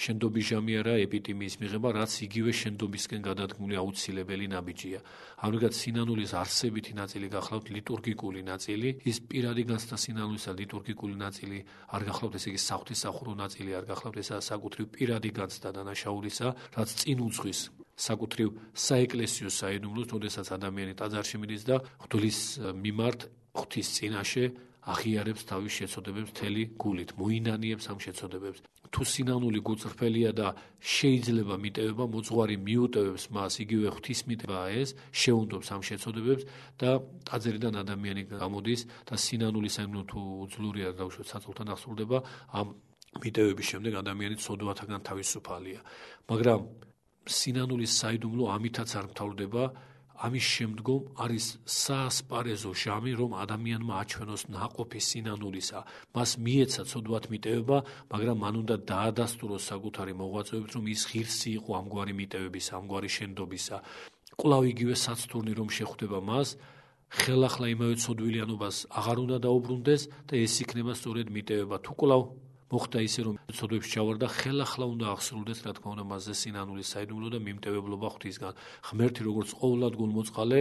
შენდობის ჟამი არა ეპიტიმიის მიღება, რაც იგივე შენდობისკენ გადადგმული აუცილებელი ნაბიჯია. ამრიგად სინანულის არსებითი ნაწილი გახლავთ ლიტურგიკული ნაწილი, ის პირადი განცდა სინანულისა ლიტურგიკული ნაწილი არ გახლავთ, ესე იგი საღვთისმსახურო ნაწილი არ გახლავთ, ესაა საკუთრივ პირადი განცდა დანაშაულისა, რაც წინ უძღვის საკუთრივ საეკლესიო საიდუმლოს, როდესაც ადამიანი ტაძარში მიდის და ღვთის მიმართ ღვთის წინაშე აღიარებს თავის შეცოდებებს მთელი გულით, მოინანიებს ამ შეცოდებებს. თუ სინანული გულწრფელია და შეიძლება მიტევება, მოძღვარი მიუტევებს მას, იგივე ღვთისმიტებაა ეს, შეუნდობს ამ შეცოდებებს და ტაძრიდან ადამიანი გამოდის და სინანული საიდუმლო თუ უძლურია დაუშვათ საწოლთან აღსრულდება, ამ მიტევების შემდეგ ადამიანი ცოდვათაგან თავისუფალია. მაგრამ სინანულის საიდუმლო ამითაც არ მთავრდება, ამის შემდგომ არის საასპარეზო ჟამი, რომ ადამიანმა აჩვენოს ნაყოფი სინანულისა. მას მიეცა ცოდვათ მიტევება, მაგრამ მან უნდა დაადასტუროს საკუთარი მოღვაწეობით, რომ ის ღირსი იყო ამგვარი მიტევებისა, ამგვარი შენდობისა. კვლავ იგივე საცდურნი რომ შეხვდება მას, ხელახლა იმავე ცოდვილიანობას აღარ უნდა დაუბრუნდეს და ეს იქნება სწორედ მიტევება. თუ კვლავ მოხდა ისე, რომ ცოდვებში ჩავარდა, ხელახლა უნდა აღსრულდეს, რა თქმა უნდა, მასზე სინანულის საიდუმლო და მიმტევებლობა ღვთისგან. ღმერთი როგორც ყოვლად გულმოწყალე,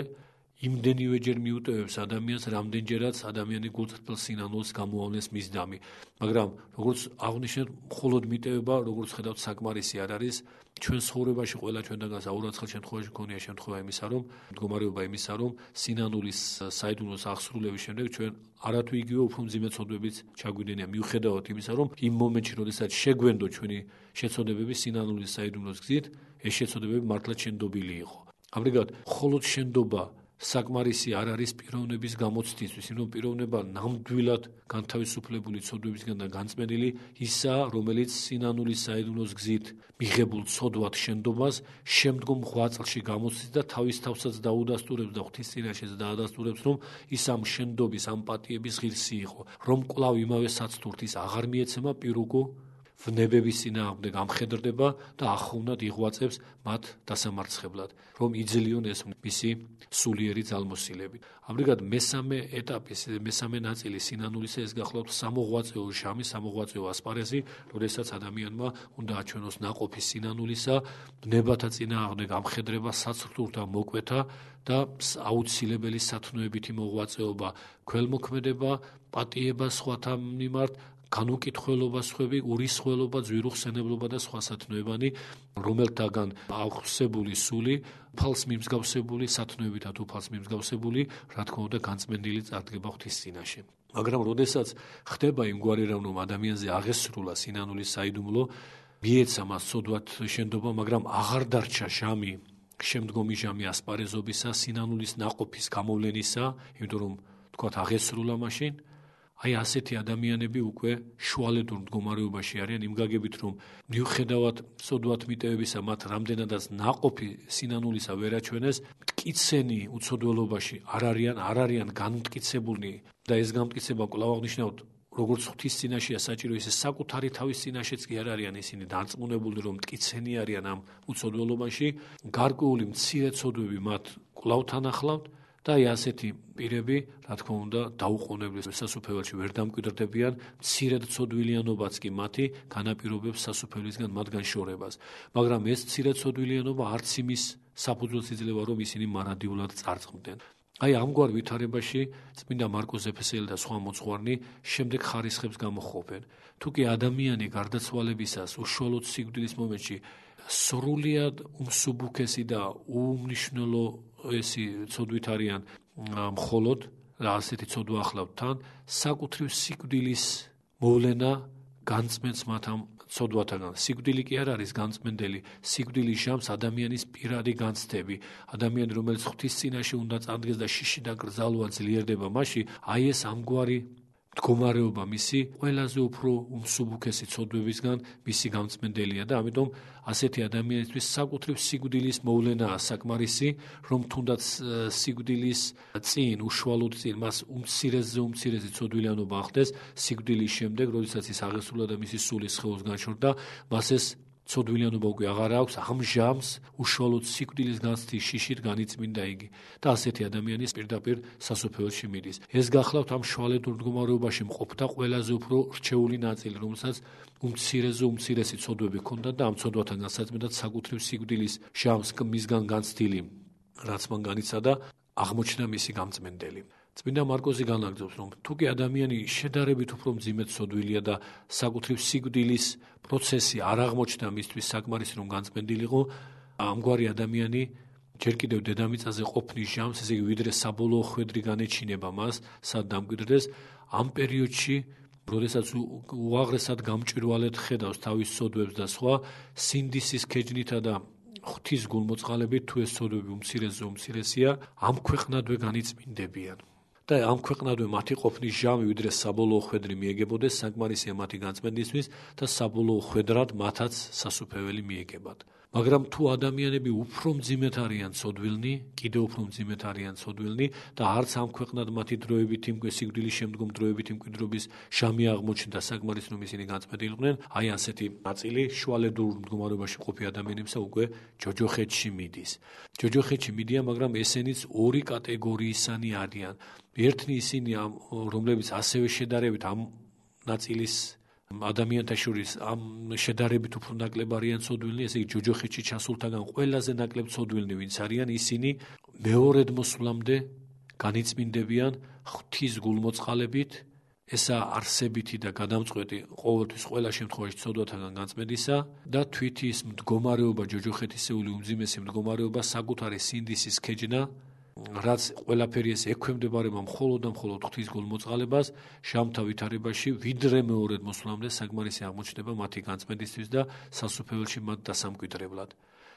იმდენივეჯერ მიუტევებს ადამიანს, რამდენჯერაც ადამიანი გულწრფელ სინანულს გამოავლენს მის დამი. მაგრამ როგორც აღნიშნეთ, მხოლოდ მიტევება, როგორც ხედავთ, საკმარისი არ არის. ჩვენ ცხოვრებაში ყველა ჩვენთანგანს აურაცხელ შემთხვევაში გქონია შემთხვევა იმისა, რომ მდგომარეობა იმისა, რომ სინანულის საიდუმლოს აღსრულების შემდეგ ჩვენ არათუ იგივე უფრო მძიმე ცოდვებიც ჩაგვიდენია, მიუხედავად იმისა, რომ იმ მომენტში, როდესაც შეგვენდო ჩვენი შეცოდებები სინანულის საიდუმლოს გზით, ეს შეცოდებები მართლაც შენდობილი იყო. ამრიგად, მხოლოდ შენდობა საკმარისი არ არის პიროვნების გამოცდისთვის, იმიტომ რომ პიროვნება ნამდვილად განთავისუფლებული ცოდვებისგან და განწმენდილი ისაა, რომელიც სინანულის საიდუმლოს გზით მიღებულ ცოდვად შენდობას შემდგომ 8 წელში გამოცდის და თავის თავსაც დაუდასტურებს და ღვთის წინაშეც დაადასტურებს, რომ ის ამ შენდობის, ამ პატიების ღირსი იყო, რომ კვლავ იმავე საცდურთ ის აღარ მიეცემა პირუგო ვნებების წინააღმდეგ ამხედრდება და ახოვნად იღვაწებს მათ დასამარცხებლად, რომ იძლიონ ეს მისი სულიერი ძალმოსილები. ამრიგად მესამე ეტაპის, მესამე ნაწილი სინანულისა ეს გახლავთ სამოღვაწეო ჟამი, სამოღვაწეო ასპარეზი, როდესაც ადამიანმა უნდა აჩვენოს ნაყოფი სინანულისა, ვნებათა წინააღმდეგ ამხედრება, საცდურთა მოკვეთა და აუცილებელი სათნოებითი მოღვაწეობა, ქველმოქმედება, პატიება სხვათა მიმართ, განუკითხველობა სხვები, ურისხველობა, ძვირუხსენებლობა და სხვა სათნოებანი, რომელთაგან აღსებული სული, უფალს მიმსგავსებული, სათნოებითად უფალს მიმსგავსებული, რა თქმა უნდა, განწმენდილი წარდგება ღვთის წინაშე. მაგრამ როდესაც ხდება იმგვარი რამ, რომ ადამიანზე აღესრულა სინანულის საიდუმლო, მიეცა მას ცოდვად შენდობა, მაგრამ აღარ დარჩა ჟამი, შემდგომი ჟამი ასპარეზობისა, სინანულის ნაყოფის გამოვლენისა, იმიტომ რომ თქვათ აღესრულა მაშინ, აი ასეთი ადამიანები უკვე შუალედურ მდგომარეობაში არიან იმ გაგებით, რომ მიუხედავად ცოდვად მიტევებისა, მათ რამდენადაც ნაყოფი სინანულისა ვერ აჩვენეს, მტკიცენი უცოდველობაში არ არიან განმტკიცებულნი და ეს განმტკიცება კვლავ აღნიშნავთ, როგორც ღვთის წინაშეა საჭირო, ისე საკუთარი თავის წინაშეც კი არ არიან ისინი დარწმუნებული, რომ მტკიცენი არიან ამ უცოდველობაში, გარკვეული მცირე ცოდვები მათ კვლავ თან ახლავთ. და აი ასეთი პირები, რა თქმა უნდა, დაუყოვნებლივ სასუფეველში ვერ დამკვიდრდებიან, მცირედ ცოდვილიანობაც კი მათი განაპირობებს სასუფეველისგან მათგან შორებას. მაგრამ ეს მცირედ ცოდვილიანობა არც იმის საფუძველს იძლევა, რომ ისინი მარადიულად წარწმდნენ. აი ამგვარ ვითარებაში წმინდა მარკოზ ეფესელი და სხვა მოძღვარნი შემდეგ ხარისხებს გამოჰყოფენ. თუ კი ადამიანი გარდაცვალებისას უშუალოდ სიკვდილის მომენტში სრულიად უმსუბუქესი და უმნიშვნელო ესი ცოდვით არიან მხოლოდ და ასეთი ცოდვა ახლავთ თან, საკუთრივ სიკვდილის მოვლენა განწმენს მათ ამ ცოდვათაგან. სიკვდილი კი არ არის განწმენდელი, სიკვდილის ჟამს ადამიანის პირადი განცდები, ადამიანი რომელიც ღვთის წინაშე უნდა წამდგეს და შიში და კრძალვა ძლიერდება მასში, აი ეს ამგვარი მდგომარეობა მისი ყველაზე უფრო უმსუბუქესი ცოდვებისგან მისი გამწმენდელია და ამიტომ ასეთი ადამიანისთვის საკუთრივ სიკვდილის მოვლენაა საკმარისი, რომ თუნდაც სიკვდილის წინ, უშუალოდ წინ მას უმცირესი ცოდვილიანობა ახდეს, სიკვდილის შემდეგ, როდესაც ის აღესრულა და მისი სული სხეულს განშორდა, მას ეს ცოდვილიანობა უკვე აღარ აქვს, ამ ჟამს უშუალოდ სიკვდილის განცდის შიშით განიწმინდა იგი და ასეთი ადამიანი პირდაპირ სასუფეველში მიდის. ეს გახლავთ ამ შუალედურ მდგომარეობაში მყოფთა ყველაზე უფრო რჩეული ნაწილი, რომელსაც უმცირესი ცოდვები ჰქონდა და ამ ცოდვათან განსაცმელად საკუთრივ სიკვდილის ჟამს მისგან განცდილი, რაც მან განიცადა, აღმოჩნდა მისი გამწმენდელი. წმინდა მარკოზი განაგრძობს, რომ თუ კი ადამიანი შედარებით უფრო მძიმე ცოდვილია და საკუთრივ სიკვდილის პროცესი არ აღმოჩნდა მისთვის საკმარისი, რომ განწმენდილიყო, ამგვარი ადამიანი ჯერ კიდევ დედამიწაზე ყოფნის ჟამს, ესე იგი ვიდრე საბოლოო ხვედრი განეჩინება მას, სად დამკვიდრდეს, ამ პერიოდში, როდესაც უაღრესად გამჭვირვალედ ხედავს თავის ცოდვებს და სხვა, სინდისის ქეჯნითა და ღვთის გულმოწყალებით, თუ ეს ცოდვები უმცირესია, ამ ქვეყნადვე განიწმინდებიან. და ამ ქვეყნადვე მათი ყოფნის ჟამი ვიდრე საბოლოო ხვედრი მიეგებოდეს, საკმარისია მათი განწმენდისთვის და საბოლოო ხვედრად მათაც სასუფეველი მიეგებათ. მაგრამ თუ ადამიანები უფრო მძიმედ არიან ცოდვილნი, კიდევ უფრო მძიმედ არიან ცოდვილნი და არც ამ ქვეყნად მათი დროებითი სიკვდილის შემდგომ დროებითი მკვიდრობის ჟამი აღმოჩნდა საკმარის, რომ ისინი განწმენდილიყვნენ, აი ასეთი ნაწილი შუალედურ მდგომარეობაში ყოფი ადამიანებსა უკვე ჯოჯოხეთში მიდის. ჯოჯოხეთში მიდიან, მაგრამ ესენიც ორი კატეგორიისანი არიან. ერთნი ისინი, რომლებიც ასევე შედარებით ამ ნაწილის ადამიანთა შორის ამ შედარებით უფრო ნაკლებ არიან ცოდვილნი, ესე იგი ჯოჯოხეთში ჩასულთაგან ყველაზე ნაკლებ ცოდვილნი ვინც არიან, ისინი მეორედ მოსვლამდე განიწმინდებიან ღვთის გულმოწყალებით, ესა არსებითი და გადამწყვეტი ყოველთვის ყველა შემთხვევაში ცოდვათაგან განწმენდისა და თვითის მდგომარეობა, ჯოჯოხეთისეული უმძიმესი მდგომარეობა, საკუთარი სინდისის ქეჯნა, რაც ყველაფერი ეს ექვემდებარება მხოლოდ და მხოლოდ ღვთის გულმოწყალებას, შამთა ვითარებაში ვიდრე მეორედ მოსვლამდე საკმარისი აღმოჩნდება მათი განწმენდისთვის და სასუფეველში მათ დასამკვიდრებლად.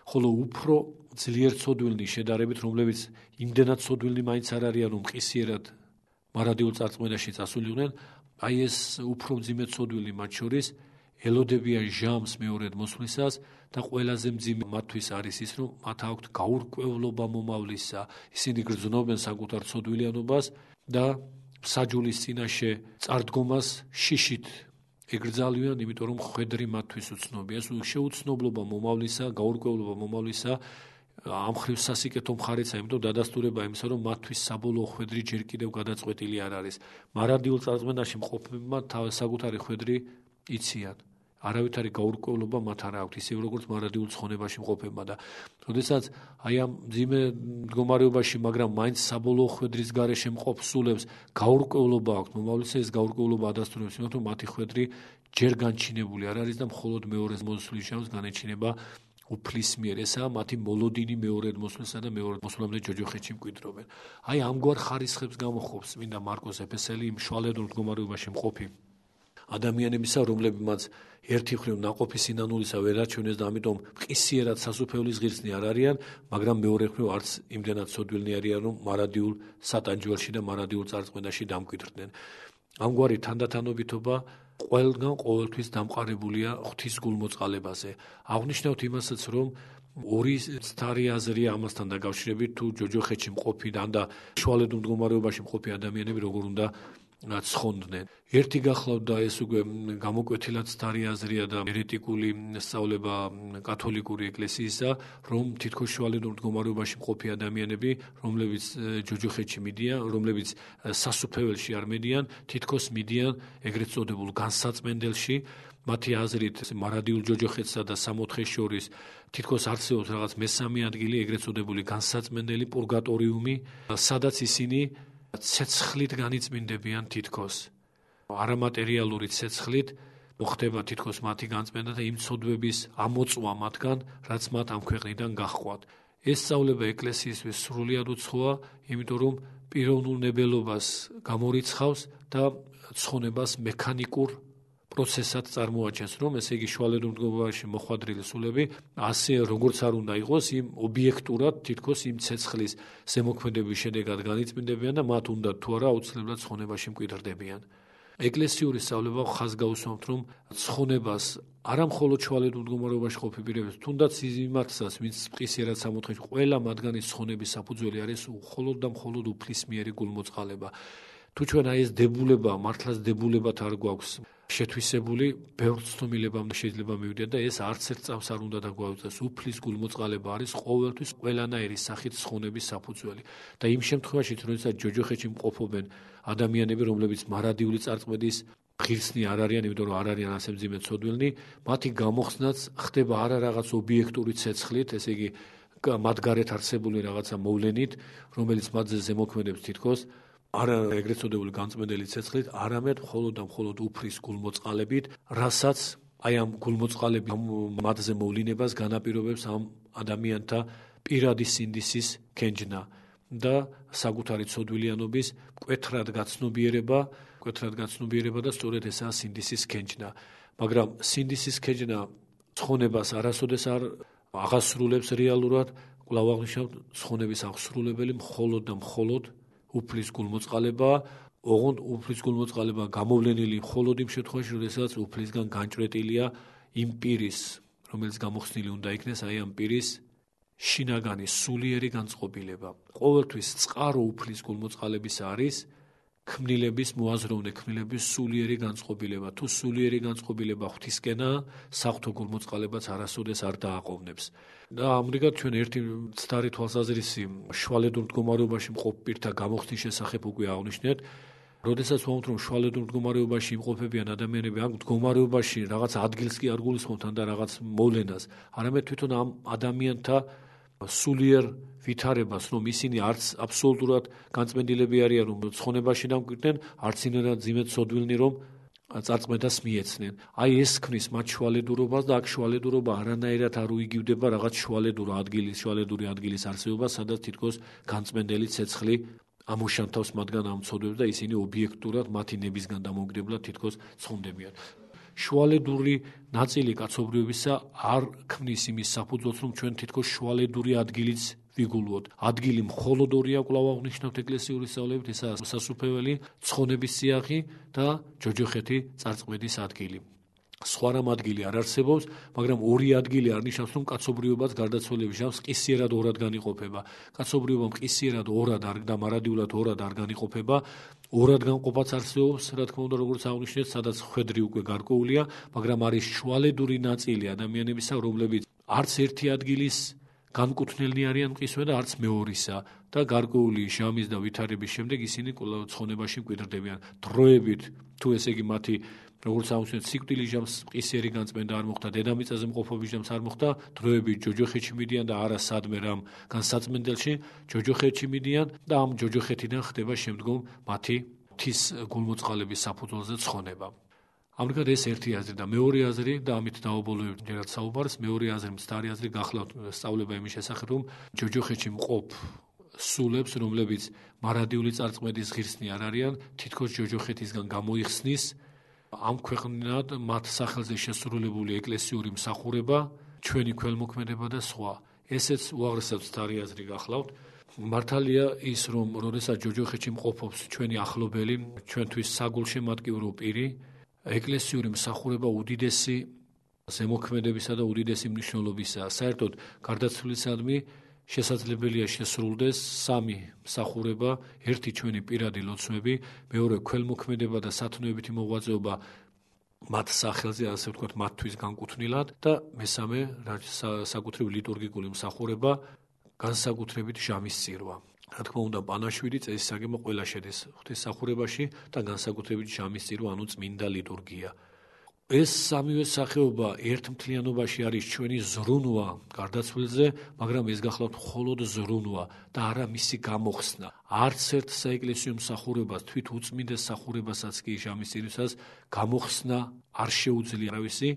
ხოლო უფრო ძლიერ ცოდვილნი შედარებით, რომლებიც იმდენად ცოდვილნი მაინც არ არიან, რომ მყისიერად მარადიულ წარწმენაში წასულიყვნენ, აი ეს უფრო მძიმე ცოდვილი მათ შორის ელოდებიან ჟამს მეორედ მოსვლისას და ყველაზე მძიმე მათთვის არის ის, რომ მათ აქვთ გაურკვევლობა მომავლისა, ისინი გრძნობენ საკუთარ ცოდვილიანობას და საჯულის წინაშე წარდგომას შიშით ეკრძალვიან, იმიტომ რომ ხვედრი მათთვის უცნობია, შეუცნობლობა მომავლისა, გაურკვევლობა მომავლისა ამ ხრივ სასიკეთო მხარეცა, იმიტომ დადასტურება იმისა, რომ მათთვის საბოლოო ხვედრი ჯერ კიდევ გადაწყვეტილი არ არის. მარადიულ წარწმენაში მყოფებმა საკუთარი ხვედრი იციან. არავითარი გაურკვევლობა მათ არ აქვთ, ისე როგორც მარადიულ ცხონებაში მყოფებმა და როდესაც აი ამ მძიმე მდგომარეობაში, მაგრამ მაინც საბოლოო ხვედრის გარეშე მყოფ სულებს გაურკვევლობა აქვთ, მომავლისა ეს გაურკვევლობა ადასტურებს იმათ, რომ მათი ხვედრი ჯერ განჩინებული არ არის და მხოლოდ მეორე მოსვლის ჟამს განეჩინება უფლის მიერ. ესაა მათი მოლოდინი მეორედ მოსვლისა და მეორედ მოსვლამდე ჯოჯოხეთში მკვიდრობენ. აი ამგვარ ხარისხებს გამოხობს წმინდა მარკოს ეფესელი იმ შვალედურ მდგომარეობაში მყოფი ადამიანებისა, რომლებმაც ერთი მხრივ ნაყოფი სინანულისა ვერ აჩვენეს და ამიტომ მყისიერად სასუფეველის ღირსნი არ არიან, მაგრამ მეორე მხრივ არც იმდენად ცოდვილნი არიან, რომ მარადიულ სატანჯველში და მარადიულ წარწმენაში დამკვიდრდნენ. ამგვარი თანდათანობითობა ყველგან ყოველთვის დამყარებულია ღვთის გულმოწყალებაზე. აღნიშნავთ იმასაც, რომ ორი ცთარი აზრია ამასთან დაკავშირებით, თუ ჯოჯოხეთში მყოფიდან და შუალედურ მდგომარეობაში მყოფი ადამიანები როგორ უნდა ცხონდნენ. ერთი გახლავდა ეს უკვე გამოკვეთილად ცთარი აზრია და ერეტიკული სწავლება კათოლიკური ეკლესიისა, რომ თითქოს შუალედურ მდგომარეობაში მყოფი ადამიანები, რომლებიც ჯოჯოხეთში მიდიან, რომლებიც სასუფეველში არ მიდიან, თითქოს მიდიან ეგრეთ წოდებულ განსაწმენდელში. მათი აზრით მარადიულ ჯოჯოხეთსა და სამოთხეს შორის თითქოს არსებობს რაღაც მესამე ადგილი, ეგრეთ წოდებული განსაწმენდელი პურგატორიუმი, სადაც ისინი ცეცხლით განიწმინდებიან თითქოს. არამატერიალური ცეცხლით მოხდება თითქოს მათი განწმენდა და იმ ცოდვების ამოწვა მათგან, რაც მათ ამ ქვეყნიდან გაჰყვათ. ეს სწავლება ეკლესიისთვის სრულიად უცხოა, იმიტომ რომ პიროვნულ ნებელობას გამორიცხავს და ცხონებას მექანიკურ პროცესად წარმოაჩენს, რომ ესე იგი შუალედურ მდგომარეობაში მოხვადრილი სულები ასე როგორც არ უნდა იყოს, იმ ობიექტურად თითქოს იმ ცეცხლის ზემოქმედების შედეგად განიწმინდებიან და მათ უნდა თუ არა აუცილებლად ცხონებაში მკვიდრდებიან. ეკლესიური სწავლება ხაზს გაუსვამთ, რომ ცხონებას არა მხოლოდ შუალედურ მდგომარეობაში ყოფი პირებს, თუნდაც იმათსაც, ვინც მყისიერად სამოთხეში, ყველა მათგანის ცხონების საფუძველი არის მხოლოდ და მხოლოდ უფლისმიერი გულმოწყალება. თუ ჩვენ აი ეს დებულება, მართლაც დებულებად არ გვაქვს შეთვისებული, ბევრ ცნობილებამდე შეიძლება მივიდეთ და ეს არც ერთ წამს არ უნდა დაგვაუწყდეს. უფლის გულმოწყალება არის ყოველთვის ყველანაირი სახით ცხონების საფუძველი. და იმ შემთხვევაში, როდესაც ჯოჯოხეთში მყოფობენ ადამიანები, რომლებიც მარადიული წარწმენის ღირსნი არ არიან, იმიტომ რომ არ არიან ასე მძიმე ცოდვილნი, მათი გამოხსნაც ხდება არა რაღაც ობიექტური ცეცხლით, ესე იგი მათ გარეთ არსებული რაღაცა მოვლენით, რომელიც მათზე ზემოქმედებს თითქოს არა ეგრეთ წოდებული განწმენდელი ცეცხლით, არამედ მხოლოდ და მხოლოდ უფლის გულმოწყალებით, რასაც აი ამ გულმოწყალების მათზე მოვლინებას განაპირობებს ამ ადამიანთა პირადი სინდისის ქენჯნა და საკუთარი ცოდვილიანობის მკვეთრად გაცნობიერება და სწორედ ესაა სინდისის ქენჯნა. მაგრამ სინდისის ქენჯნა ცხონებას არასოდეს არ აღასრულებს რეალურად, კვლავ აღნიშნავთ, ცხონების აღსრულებელი მხოლოდ და მხოლოდ უფლის გულმოწყალება, ოღონდ უფლის გულმოწყალება გამოვლენილი მხოლოდ იმ შემთხვევაში, როდესაც უფლისგან განჭვრეტილია იმ პირის, რომელიც გამოხსნილი უნდა იქნეს, აი ამ პირის შინაგანი სულიერი განწყობილება. ყოველთვის წყარო უფლის გულმოწყალების არის ქმნილების, მოაზროვნე ქმნილების სულიერი განწყობილება. თუ სულიერი განწყობილება ღვთისკენაა, საღვთო გულმოწყალებაც არასოდეს არ დააყოვნებს. და ამრიგად ჩვენ ერთი ცდარი თვალსაზრისი შუალედურ მდგომარეობაში მყოფ პირთა გამოხსნის შესახებ უკვე აღნიშნეთ. როდესაც ვამბობთ, რომ შუალედურ მდგომარეობაში იმყოფებიან ადამიანები, ამ მდგომარეობაში რაღაც ადგილს კი არ გულისხმობთ და რაღაც მოვლენას, არამედ თვითონ ამ ადამიანთა სულიერ ვითარებას, რომ ისინი არც აბსოლუტურად განწმენდილები არიან, რომ ცხონებაში დამკვიდრდნენ, არც იმედად ძიმედ ცოდვილნი, რომ წარწმედას მიეცნენ. აი ეს ქმნის მათ შუალედურობას და აქ შუალედურობა არანაირად არ უიგივდება რაღაც შუალედური ადგილის არსებობას, სადაც თითქოს განწმენდელი ცეცხლი ამოშანთავს მათგან ამ ცოდვებს და ისინი ობიექტურად მათი ნებისგან დამოუკიდებლად თითქოს ცხონდებიან. შუალედური ნაწილი კაცობრიობისა არ ქმნის იმის საფუძველს, რომ ჩვენ თითქოს შუალედური ადგილიც ვიგულვოთ. ადგილი მხოლოდ ორია, კვლავ აღნიშნავთ ეკლესიური სწავლებით, ესაა სასუფეველი, ცხონების წიაღი და ჯოჯოხეთი წარწმედის ადგილი. სხვა რამ ადგილი არ არსებობს, მაგრამ ორი ადგილი არ ნიშნავს, რომ კაცობრიობაც გარდაცვალების ჟამს ყისიერად ორად განიყოფება. კაცობრიობა ყისიერად ორად და მარადიულად ორად არ განიყოფება. ორად განყოფაც არსებობს, რა თქმა უნდა, როგორც აღნიშნეთ, სადაც ხვედრი უკვე გარკვეულია, მაგრამ არის შუალედური ნაწილი ადამიანებისა, რომლებიც არც ერთი ადგილის განკუთვნილნი არიან მყისვე და არც მეორისა და გარკვეული ჟამის და ვითარების შემდეგ ისინი ცხონებაში მკვიდრდებიან. დროებით, თუ ესე იგი მათი როგორც აღნიშნეთ, სიკვდილის ჟამს ყისიერი განწმენდა არ მოხდა, დედამიწაზე მყოფობის ჟამს არ მოხდა, დროებით ჯოჯოხეთში მიდიან და არა სადმე რამ განსაწმენდელში, ჯოჯოხეთში მიდიან და ამ ჯოჯოხეთიდან ხდება შემდგომ მათი ღვთის გულმოწყალების საფუძველზე ცხონება. ამრიგად ეს ერთი აზრი და მეორე აზრი და ამით დავაბოლოებთ ჯერაც საუბარს, მეორე აზრი მცდარი აზრი გახლავთ სწავლება იმის შესახებ, რომ ჯოჯოხეთში მყოფ სულებს, რომლებიც მარადიული წარწმედის ღირსნი არ არიან, თითქოს ჯოჯოხეთისგან გამოიხსნის ამ ქვეყნად მათ სახელზე შესრულებული ეკლესიური მსახურება, ჩვენი ქველმოქმედება და სხვა. ესეც უაღრესად მცდარი აზრი გახლავთ. მართალია ის, რომ როდესაც ჯოჯოხეთში მყოფობს ჩვენი ახლობელი, ჩვენთვის საგულშემატკივრო პირი, ეკლესიური მსახურება უდიდესი ზემოქმედებისა და უდიდესი მნიშვნელობისაა. საერთოდ გარდაცვლილისადმი შესაძლებელია შესრულდეს სამი მსახურება, ერთი ჩვენი პირადი ლოცვები, მეორე ქველმოქმედება და სათნოებითი მოღვაწეობა მათ სახელზე, ასე ვთქვათ, მათთვის განკუთვნილად და მესამე საკუთრივ ლიტურგიკული მსახურება, განსაკუთრებით ჟამის წირვა. რა თქმა უნდა, პანაშვიდი წესისაგება ყველა შედის ღვთისმსახურებაში და განსაკუთრებით ჟამის წირვა, ანუ წმინდა ლიტურგია. ეს სამივე სახეობა ერთმთლიანობაში არის ჩვენი ზრუნვა გარდაცვლილზე, მაგრამ ეს გახლავთ მხოლოდ ზრუნვა და არა მისი გამოხსნა. არც ერთ საეკლესიო მსახურებას, თვით უწმინდეს მსახურებასაც კი ჟამის წირვისას გამოხსნა არ შეუძლია არავისი.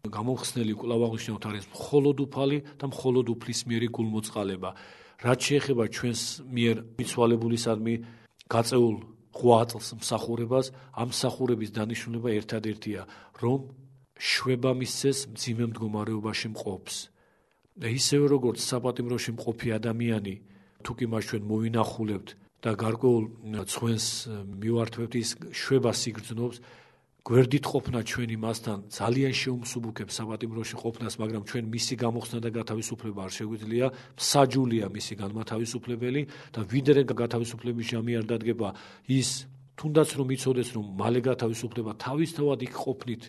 გამოხსნელი კვლავ აღნიშნავთ არის მხოლოდ უფალი და მხოლოდ უფლისმიერი გულმოწყალება. რაც შეეხება ჩვენს მიერ მიცვალებულისადმი გაწეულ 8 წელს მსახურებას, ამ მსახურების დანიშნულება ერთადერთია, რომ შვება მისცეს მძიმე მდგომარეობაში მყოფს. და ისევე როგორც საპატიმროში მყოფი ადამიანი, თუ კი მას ჩვენ მოვინახულებთ და გარკვეულ ცხვენს მივართვებთ, ის შვებას იგრძნობს, გვერდით ყოფნა ჩვენი მასთან ძალიან შეუმსუბუქებს საპატიმროში ყოფნას, მაგრამ ჩვენ მისი გამოხსნა და გათავისუფლება არ შეგვიძლია, მსაჯულია მისი განმათავისუფლებელი და ვიდრე გათავისუფლების ჟამი არ დადგება, ის თუნდაც რომ იცოდეს, რომ მალე გათავისუფლება თავისთავად იქ ყოფნით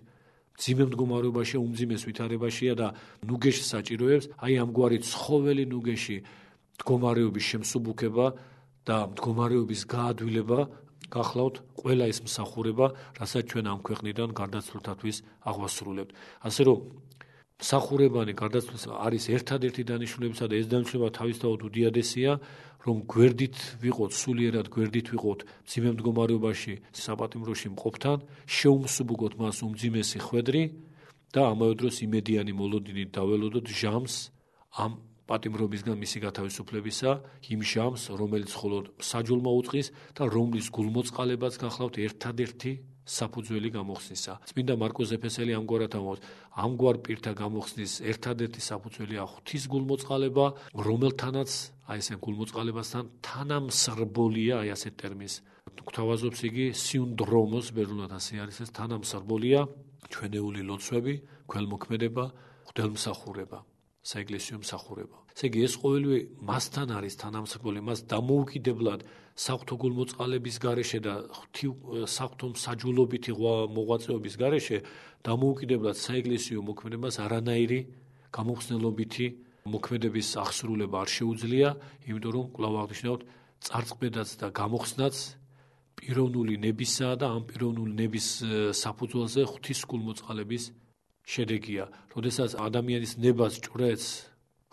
მძიმე მდგომარეობაში, უმძიმეს ვითარებაშია და ნუგეშს საჭიროებს, აი ამგვარი ცხოველი ნუგეში მდგომარეობის შემსუბუქება და მდგომარეობის გაადვილება გახლავთ ყველა ის მსახურება, რასაც ჩვენ ამ ქვეყნიდან გარდაცვლილთათვის აღვასრულებთ. ასე რომ მსახურებანი გარდაცვლის არის ერთადერთი დანიშნულებისა და ეს დანიშნულება თავისთავად უდიადესია, რომ გვერდით ვიყოთ, სულიერად გვერდით ვიყოთ მძიმე მდგომარეობაში საპატიმროში მყოფთან, შეუმსუბუქოთ მას უმძიმესი ხვედრი და ამავე დროს იმედიანი მოლოდინით დაველოდოთ ჟამს ამ პატიმრობისგან მისი გათავისუფლებისა, იმ ჟამს, რომელიც მხოლოდ მსაჯულმა უწყის და რომლის გულმოწყალებაც გახლავთ ერთადერთი საფუძველი გამოხსნისა. წმინდა მარკოზ ეფესელი ამგვარად ამბობს, ამგვარ პირთა გამოხსნის ერთადერთი საფუძველია ღვთის გულმოწყალება, რომელთანაც, აი ესე გულმოწყალებასთან თანამსრბოლია, აი ასეთ ტერმინს გვთავაზობს იგი სინდრომოს, ბერძნულად ასე არის ეს, თანამსრბოლია ჩვენეული ლოცვები, ქველმოქმედება, ღვთელმსახურება. საეკლესიო მსახურება. ესე იგი, ეს ყოველივე მასთან არის თანამსრბოლი, მას დამოუკიდებლად საღვთო გულმოწყალების გარეშე და საღვთო მსაჯულობითი მოღვაწეობის გარეშე დამოუკიდებლად საეკლესიო მოქმედებას არანაირი გამოხსნელობითი მოქმედების აღსრულება არ შეუძლია, იმიტომ რომ კვლავ აღნიშნავთ, წარწმედაც და გამოხსნაც პიროვნული ნებისაა და ამ პიროვნული ნების საფუძველზე ღვთის გულმოწყალების შედეგია. როდესაც ადამიანის ნებას ჭრեց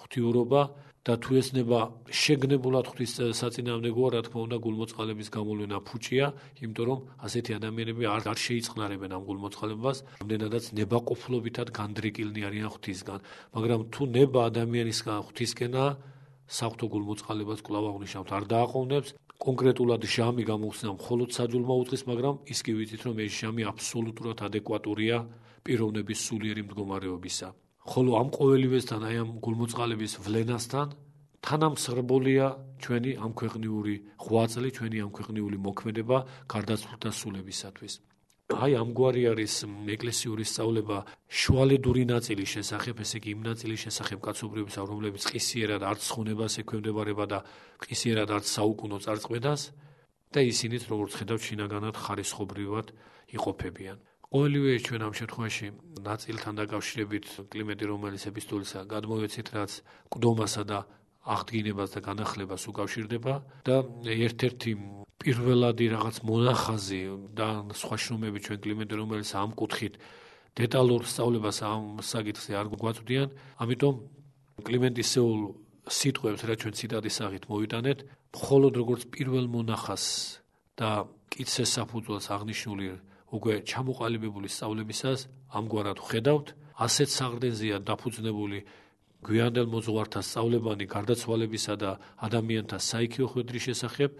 ღვთიურობა და თუ ეს ნება შეგნებულად ღვთის საწინააღმდეგოა, რა თქმა უნდა, გულმოწყალების გამოვლენა ფუჭია, იმიტომ რომ ასეთი ადამიანები არ შეიწყნარებენ ამ გულმოწყალებას, რამდენადაც ნებაყოფლობითად განდრიკილნი არიან ღვთისგან. მაგრამ თუ ნება ადამიანისგან ღვთისკენაა, საღვთო გულმოწყალებას კვლავ აღნიშნავთ, არ დააყოვნებს. კონკრეტულად ჟამი გამოხსნა მხოლოდ საძულმა უძღის, მაგრამ ის კი ვიცით, რომ ეს ჟამი აბსოლუტურად ადეკვატურია პიროვნების სულიერი მდგომარეობისა. ხოლო ამ ყოველივესთან, აი ამ გულმოწყალების ვლენასთან თანამსხრბოლია ჩვენი ამ ქვეყნიური ღვაწლი, ჩვენი ამ ქვეყნიური მოქმედება გარდაცვლილთა სულებისათვის. აი ამგვარი არის ეკლესიური სწავლება შუალედური ნაწილის შესახებ, ესე იგი იმ ნაწილის შესახებ კაცობრიობისა, რომლებიც ყისიერად არც ხუნებას ექვემდებარება და ყისიერად არც საუკუნო წარწყვეტას და ისინიც, როგორც ხედავთ, შინაგანად ხარისხობრივად იყოფებიან. ყოველივე ჩვენ ამ შემთხვევაში ნაწილთან დაკავშირებით კლიმენტი, რომელიც ეპისტოლისა გადმოვეცით, რაც მკვდომასა და აღდგინებას და განახლებას უკავშირდება და ერთ-ერთი პირველადი რაღაც მონახაზი და სხვა შრომები ჩვენ კლიმენტი, რომელიც ამ კუთხით დეტალურ სწავლებას ამ საკითხზე არ გვაწვდიან, ამიტომ კლიმენტისეულ სიტყვებს, რაც ჩვენ ციტატის სახით მოვიტანეთ, მხოლოდ როგორც პირველ მონახაზს და კითხვის საფუძველს აღნიშნული უკვე ჩამოყალიბებული სწავლებისას ამგვარად ხედავთ, ასეთ საღრდენზეა დაფუძნებული გვიანდელ მოძღვართა სწავლებანი გარდაცვალებისა და ადამიანთა საიქიო ხვედრის შესახებ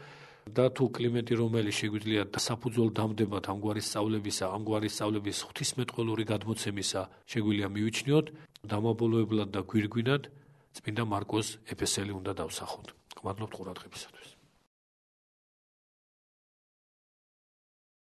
და თუ კლიმენტი, რომელიც შეგვიძლია საფუძველ დამდებათ ამგვარი სწავლებისა, ამგვარი სწავლების ღვთისმეტყველური გადმოცემისა შეგვიძლია მივიჩნიოთ, დამაბოლოებლად და გვირგვინად წმინდა მარკოს ეფესელი უნდა დავსახოთ. გმადლობთ ყურადღებისათვის.